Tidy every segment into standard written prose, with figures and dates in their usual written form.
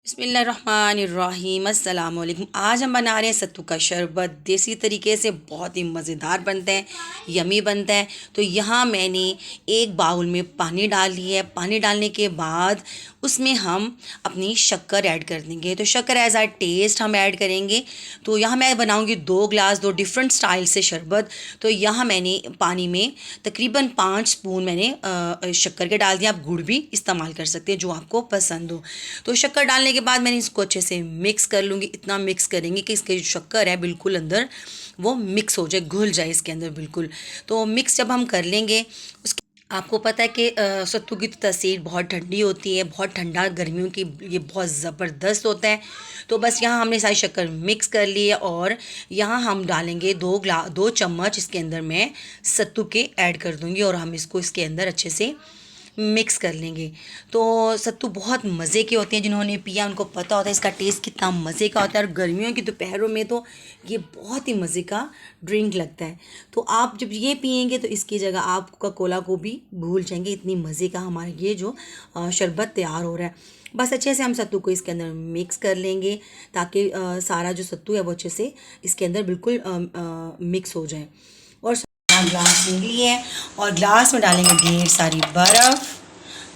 बिस्मिल्लाहिर्रहमानिर्रहीम अस्सलाम वालेकुम। आज हम बना रहे हैं सत्तू का शरबत देसी तरीके से। बहुत ही मज़ेदार बनता है, यमी बनता है। तो यहाँ मैंने एक बाउल में पानी डाल लिया है। पानी डालने के बाद उसमें हम अपनी शक्कर ऐड कर देंगे। तो शक्कर एज आ टेस्ट हम ऐड करेंगे। तो यहाँ मैं बनाऊँगी 2 गिलास, 2 डिफरेंट स्टाइल से शरबत। तो यहाँ मैंने पानी में तकरीबन 5 स्पून मैंने शक्कर के डाल दिया। आप गुड़ भी इस्तेमाल कर सकते हैं जो आपको पसंद हो। तो शक्कर डालने के बाद मैंने इसको अच्छे से मिक्स कर लूँगी। इतना मिक्स करेंगे कि इसके जो शक्कर है बिल्कुल अंदर वो मिक्स हो जाए, घुल जाए इसके अंदर बिल्कुल। तो मिक्स जब हम कर लेंगे उसके आपको पता है कि सत्तू की तो तासीर बहुत ठंडी होती है, बहुत ठंडा गर्मियों की ये बहुत ज़बरदस्त होता है। तो बस यहाँ हमने सारी शक्कर मिक्स कर ली है और यहाँ हम डालेंगे 2 चम्मच इसके अंदर मैं सत्तू के ऐड कर दूँगी और हम इसको इसके अंदर अच्छे से मिक्स कर लेंगे। तो सत्तू बहुत मज़े के होते हैं, जिन्होंने पिया उनको पता होता है इसका टेस्ट कितना मज़े का होता है। और गर्मियों की दोपहरों में तो ये बहुत ही मज़े का ड्रिंक लगता है। तो आप जब ये पियेंगे तो इसकी जगह आप कोका कोला को भी भूल जाएंगे, इतनी मज़े का हमारा ये जो शरबत तैयार हो रहा है। बस अच्छे से हम सत्तू को इसके अंदर मिक्स कर लेंगे ताकि सारा जो सत्तू है वो अच्छे से इसके अंदर बिल्कुल मिक्स हो जाए। और ग्लास ले लिए है और ग्लास में डालेंगे ढेर सारी बर्फ़।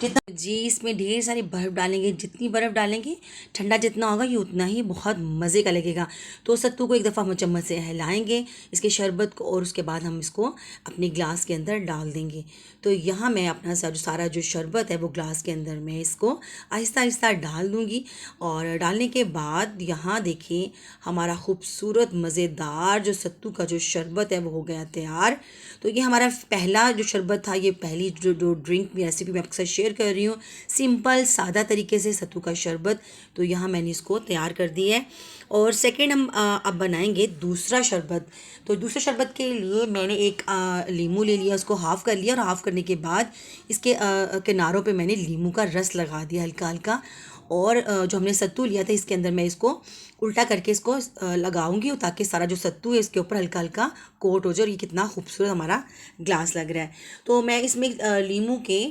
जितना जी इसमें ढेर सारी बर्फ़ डालेंगे, जितनी बर्फ़ डालेंगे ठंडा जितना होगा ये उतना ही बहुत मज़े का लगेगा। तो सत्तू को एक दफ़ा हम चम्मच से हिलाएंगे इसके शरबत को और उसके बाद हम इसको अपने ग्लास के अंदर डाल देंगे। तो यहाँ मैं अपना सारा जो शरबत है वो ग्लास के अंदर मैं इसको आहिस्ता आहिस्ता डाल दूँगी। और डालने के बाद यहाँ देखिए हमारा खूबसूरत मज़ेदार जो सत्तू का जो शरबत है वो हो गया तैयार। तो ये हमारा पहला जो शरबत था, ये पहली जो ड्रिंक की रेसिपी मैं आपके साथ शेयर कर रही हूँ, सिंपल सादा तरीके से सत्तू का शरबत। तो यहाँ मैंने इसको तैयार कर दिया है। और सेकेंड हम अब बनाएंगे दूसरा शरबत। तो दूसरे शरबत के लिए मैंने एक लीमू ले लिया, उसको हाफ़ कर लिया और हाफ़ करने के बाद इसके किनारों पे मैंने लीमू का रस लगा दिया हल्का हल्का। और जो हमने सत्तू लिया था इसके अंदर मैं इसको उल्टा करके इसको लगाऊंगी ताकि सारा जो सत्तू है इसके ऊपर हल्का हल्का कोट हो जाए। और ये कितना खूबसूरत हमारा ग्लास लग रहा है। तो मैं इसमें लीमू के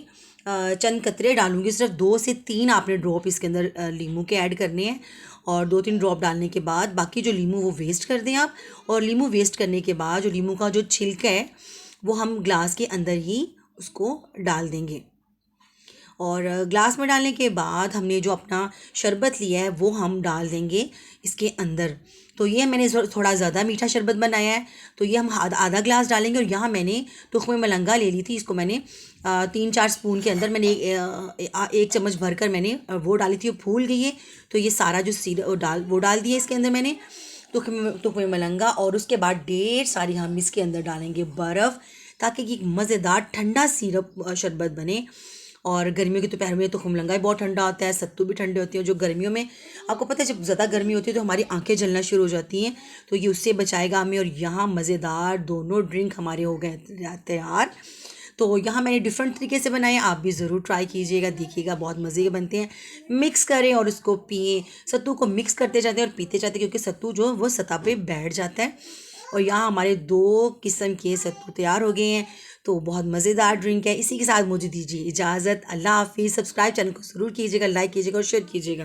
चंद कतरे डालूंगी, सिर्फ 2 से 3 आपने ड्रॉप इसके अंदर लीमू के ऐड करने हैं। और 2-3 ड्रॉप डालने के बाद बाकी जो लीमू वो वेस्ट कर दें आप। और लीमू वेस्ट करने के बाद जो लीमू का जो छिलका है वो हम ग्लास के अंदर ही उसको डाल देंगे। और ग्लास में डालने के बाद हमने जो अपना शरबत लिया है वो हम डाल देंगे इसके अंदर। तो ये मैंने थोड़ा ज़्यादा मीठा शरबत बनाया है तो ये हम आधा ग्लास डालेंगे। और यहाँ मैंने तुख्म मलंगा ले ली थी, इसको मैंने 3-4 स्पून के अंदर मैंने 1 चम्मच भरकर मैंने वो डाली थी, वो फूल गई है। तो ये सारा जो वो डाल दिया इसके अंदर मैंने तुख्म मलंगा। और उसके बाद ढेर सारी हम इसके अंदर डालेंगे बर्फ़ ताकि ये मज़ेदार ठंडा सिरप शरबत बने। और गर्मियों की दोपहर में तो खुमलंगा भी बहुत ठंडा होता है, सत्तू भी ठंडे होती है। जो गर्मियों में आपको पता है जब ज़्यादा गर्मी होती है तो हमारी आंखें जलना शुरू हो जाती हैं, तो ये उससे बचाएगा हमें। और यहाँ मज़ेदार दोनों ड्रिंक हमारे हो गए तैयार। तो यहाँ मैंने डिफरेंट तरीके से बनाए, आप भी ज़रूर ट्राई कीजिएगा, देखिएगा बहुत मज़े के बनते हैं। मिक्स करें और उसको पिएँ। सत्तू को मिक्स करते जाते हैं और पीते जाते हैं क्योंकि सत्तू जो वो सतह पे बैठ जाता है। और यहाँ हमारे 2 किस्म के सत्तू तैयार हो गए हैं। तो बहुत मज़ेदार ड्रिंक है। इसी के साथ मुझे दीजिए इजाज़त। अल्लाह हाफ़िज़। सब्सक्राइब चैनल को ज़रूर कीजिएगा, लाइक कीजिएगा और शेयर कीजिएगा।